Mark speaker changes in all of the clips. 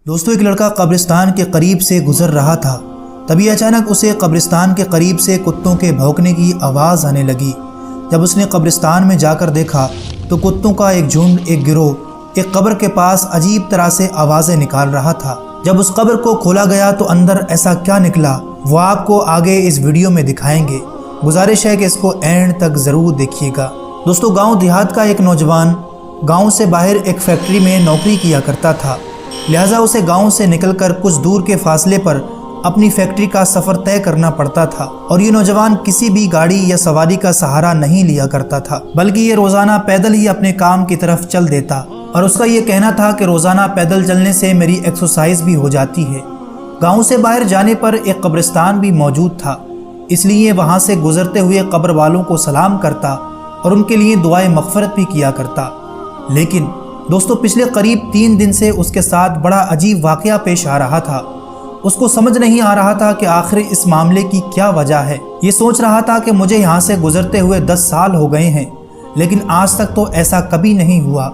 Speaker 1: दोस्तों, एक लड़का कब्रिस्तान के करीब से गुजर रहा था। तभी अचानक उसे कब्रिस्तान के करीब से कुत्तों के भौंकने की आवाज़ आने लगी। जब उसने कब्रिस्तान में जाकर देखा तो कुत्तों का एक झुंड, एक गिरोह एक कब्र के पास अजीब तरह से आवाज़ें निकाल रहा था। जब उस कब्र को खोला गया तो अंदर ऐसा क्या निकला वो आपको आगे इस वीडियो में दिखाएंगे। गुजारिश है कि इसको एंड तक ज़रूर देखिएगा। दोस्तों, गाँव देहात का एक नौजवान गाँव से बाहर एक फैक्ट्री में नौकरी किया करता था। लिहाजा उसे गांव से निकलकर कुछ दूर के फासले पर अपनी फैक्ट्री का सफ़र तय करना पड़ता था और ये नौजवान किसी भी गाड़ी या सवारी का सहारा नहीं लिया करता था, बल्कि ये रोज़ाना पैदल ही अपने काम की तरफ चल देता। और उसका ये कहना था कि रोज़ाना पैदल चलने से मेरी एक्सरसाइज भी हो जाती है। गांव से बाहर जाने पर एक कब्रिस्तान भी मौजूद था, इसलिए वहाँ से गुजरते हुए कब्र वालों को सलाम करता और उनके लिए दुआए मग़फ़िरत भी किया करता। लेकिन दोस्तों, पिछले करीब 3 दिन से उसके साथ बड़ा अजीब वाक़या पेश आ रहा था। उसको समझ नहीं आ रहा था कि आखिर इस मामले की क्या वजह है। ये सोच रहा था कि मुझे यहाँ से गुजरते हुए 10 साल हो गए हैं, लेकिन आज तक तो ऐसा कभी नहीं हुआ।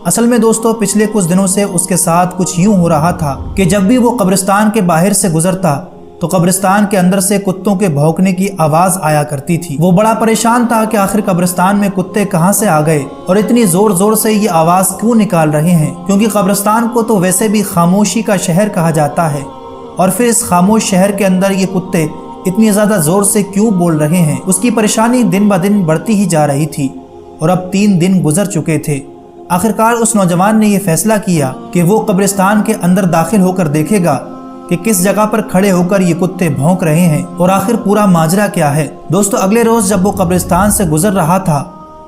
Speaker 1: असल में दोस्तों, पिछले कुछ दिनों से उसके साथ कुछ यूँ हो रहा था कि जब भी वो कब्रिस्तान के बाहर से गुजरता तो कब्रिस्तान के अंदर से कुत्तों के भौंकने की आवाज़ आया करती थी। वो बड़ा परेशान था कि आखिर कब्रिस्तान में कुत्ते कहाँ से आ गए और इतनी ज़ोर ज़ोर से ये आवाज़ क्यों निकाल रहे हैं, क्योंकि कब्रिस्तान को तो वैसे भी खामोशी का शहर कहा जाता है। और फिर इस खामोश शहर के अंदर ये कुत्ते इतनी ज़्यादा ज़ोर से क्यों बोल रहे हैं। उसकी परेशानी दिन ब दिन बढ़ती ही जा रही थी और अब 3 दिन गुजर चुके थे। आखिरकार उस नौजवान ने यह फैसला किया कि वो कब्रिस्तान के अंदर दाखिल होकर देखेगा कि किस जगह पर खड़े होकर ये कुत्ते भौंक रहे हैं और आखिर पूरा माजरा क्या है। दोस्तों, अगले रोज जब वो कब्रिस्तान से गुजर रहा था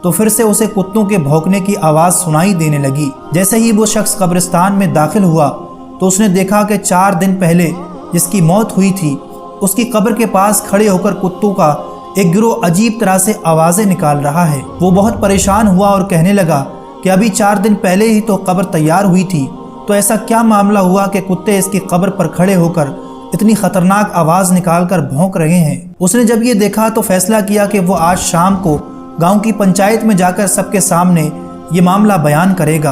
Speaker 1: तो फिर से उसे कुत्तों के भौंकने की आवाज़ सुनाई देने लगी। जैसे ही वो शख्स कब्रिस्तान में दाखिल हुआ तो उसने देखा कि 4 दिन पहले जिसकी मौत हुई थी उसकी कब्र के पास खड़े होकर कुत्तों का एक गिरोह अजीब तरह से आवाज़ें निकाल रहा है। वो बहुत परेशान हुआ और कहने लगा कि अभी 4 दिन पहले ही तो कब्र तैयार हुई थी, तो ऐसा क्या मामला हुआ कि कुत्ते इसकी कब्र पर खड़े होकर इतनी खतरनाक आवाज़ निकालकर भौंक रहे हैं। उसने जब ये देखा तो फैसला किया कि वो आज शाम को गांव की पंचायत में जाकर सबके सामने ये मामला बयान करेगा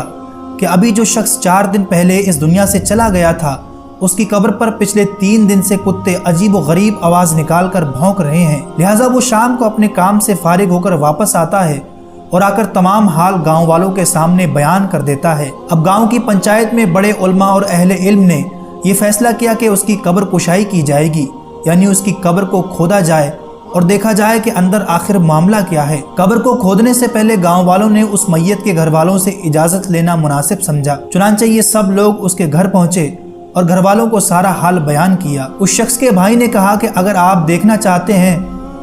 Speaker 1: कि अभी जो शख्स 4 दिन पहले इस दुनिया से चला गया था उसकी कब्र पर पिछले 3 दिन से कुत्ते अजीब व गरीब आवाज़ निकाल कर भौंक रहे हैं। लिहाजा वो शाम को अपने काम से फारिग होकर वापस आता है और आकर तमाम हाल गांव वालों के सामने बयान कर देता है। अब गांव की पंचायत में बड़े उलमा और अहले इल्म ने यह फैसला किया कि उसकी कब्र कुशाई की जाएगी, यानी उसकी कब्र को खोदा जाए और देखा जाए कि अंदर आखिर मामला क्या है। कब्र को खोदने से पहले गांव वालों ने उस मैयत के घर वालों से इजाज़त लेना मुनासिब समझा। चुनांचे ये सब लोग उसके घर पहुँचे और घर वालों को सारा हाल बयान किया। उस शख्स के भाई ने कहा कि अगर आप देखना चाहते हैं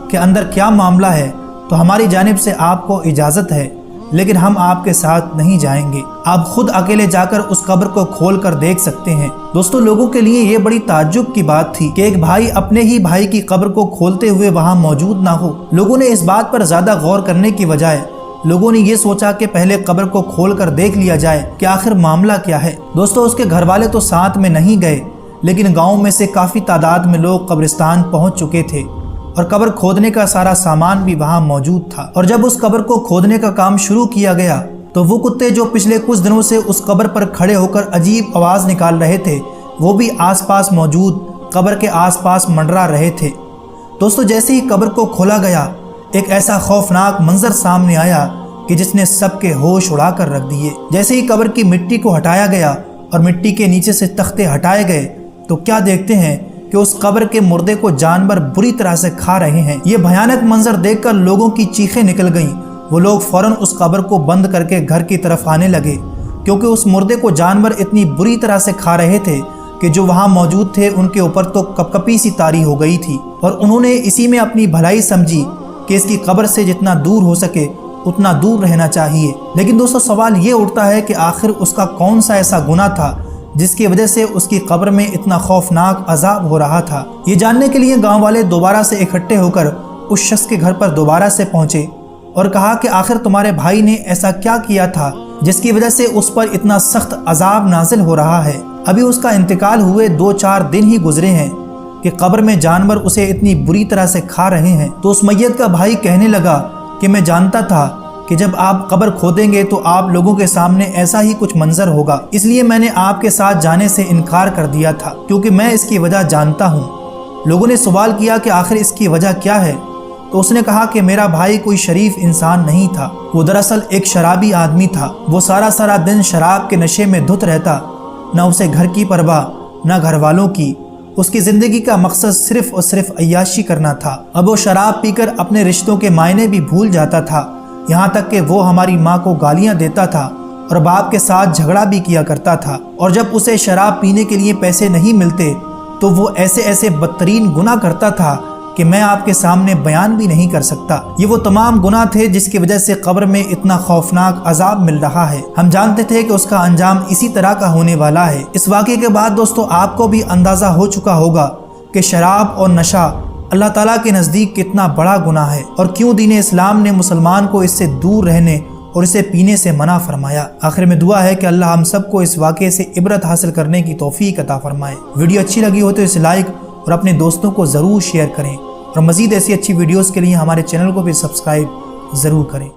Speaker 1: कि अंदर क्या मामला है तो हमारी जानिब से आपको इजाज़त है, लेकिन हम आपके साथ नहीं जाएंगे। आप खुद अकेले जाकर उस कब्र को खोल कर देख सकते हैं। दोस्तों, लोगों के लिए ये बड़ी ताज्जुब की बात थी कि एक भाई अपने ही भाई की कब्र को खोलते हुए वहाँ मौजूद ना हो। लोगों ने इस बात पर ज़्यादा गौर करने की बजाय लोगों ने ये सोचा कि पहले कब्र को खोल कर देख लिया जाए कि आखिर मामला क्या है। दोस्तों, उसके घर वाले तो साथ में नहीं गए, लेकिन गाँव में से काफ़ी तादाद में लोग कब्रिस्तान पहुँच चुके थे और कब्र खोदने का सारा सामान भी वहाँ मौजूद था। और जब उस कब्र को खोदने का काम शुरू किया गया तो वो कुत्ते जो पिछले कुछ दिनों से उस कब्र पर खड़े होकर अजीब आवाज़ निकाल रहे थे वो भी आसपास मौजूद कब्र के आसपास मंडरा रहे थे। दोस्तों, जैसे ही कब्र को खोला गया एक ऐसा खौफनाक मंजर सामने आया कि जिसने सबके होश उड़ा कर रख दिए। जैसे ही कब्र की मिट्टी को हटाया गया और मिट्टी के नीचे से तख्ते हटाए गए तो क्या देखते हैं कि उस कब्र के मुर्दे को जानवर बुरी तरह से खा रहे हैं। ये भयानक मंजर देखकर लोगों की चीखें निकल गईं। वो लोग फौरन उस कब्र को बंद करके घर की तरफ आने लगे, क्योंकि उस मुर्दे को जानवर इतनी बुरी तरह से खा रहे थे कि जो वहाँ मौजूद थे उनके ऊपर तो कपकपी सी तारी हो गई थी। और उन्होंने इसी में अपनी भलाई समझी कि इसकी कब्र से जितना दूर हो सके उतना दूर रहना चाहिए। लेकिन दोस्तों, सवाल ये उठता है कि आखिर उसका कौन सा ऐसा गुनाह था जिसकी वजह से उसकी कब्र में इतना खौफनाक अजाब हो रहा था। ये जानने के लिए गांव वाले दोबारा से इकट्ठे होकर उस शख्स के घर पर दोबारा से पहुंचे और कहा कि आखिर तुम्हारे भाई ने ऐसा क्या किया था जिसकी वजह से उस पर इतना सख्त अजाब नाजिल हो रहा है। अभी उसका इंतकाल हुए 2-4 दिन ही गुजरे हैं कि कब्र में जानवर उसे इतनी बुरी तरह से खा रहे हैं। तो उस मैयत का भाई कहने लगा कि मैं जानता था کہ جب آپ قبر کھودیں گے تو آپ لوگوں کے سامنے ایسا ہی کچھ منظر ہوگا، اس لیے میں نے آپ کے ساتھ جانے سے انکار کر دیا تھا کیونکہ میں اس کی وجہ جانتا ہوں۔ لوگوں نے سوال کیا کہ آخر اس کی وجہ کیا ہے؟ تو اس نے کہا کہ میرا بھائی کوئی شریف انسان نہیں تھا، وہ دراصل ایک شرابی آدمی تھا۔ وہ سارا دن شراب کے نشے میں دھت رہتا، نہ اسے گھر کی پرواہ نہ گھر والوں کی۔ اس کی زندگی کا مقصد صرف اور صرف عیاشی کرنا تھا۔ اب وہ شراب پی کر اپنے رشتوں کے معنی بھی بھول جاتا تھا، یہاں تک کہ وہ ہماری ماں کو گالیاں دیتا تھا اور باپ کے ساتھ جھگڑا بھی کیا کرتا تھا، اور جب اسے شراب پینے کے لیے پیسے نہیں ملتے تو وہ ایسے بدترین گناہ کرتا تھا کہ میں آپ کے سامنے بیان بھی نہیں کر سکتا۔ یہ وہ تمام گناہ تھے جس کی وجہ سے قبر میں اتنا خوفناک عذاب مل رہا ہے۔ ہم جانتے تھے کہ اس کا انجام اسی طرح کا ہونے والا ہے۔ اس واقعے کے بعد دوستو آپ کو بھی اندازہ ہو چکا ہوگا کہ شراب اور نشہ اللہ تعالیٰ کے نزدیک کتنا بڑا گناہ ہے، اور کیوں دین اسلام نے مسلمان کو اس سے دور رہنے اور اسے پینے سے منع فرمایا۔ آخر میں دعا ہے کہ اللہ ہم سب کو اس واقعے سے عبرت حاصل کرنے کی توفیق عطا فرمائے۔ ویڈیو اچھی لگی ہو تو اسے لائک اور اپنے دوستوں کو ضرور شیئر کریں، اور مزید ایسی اچھی ویڈیوز کے لیے ہمارے چینل کو بھی سبسکرائب ضرور کریں۔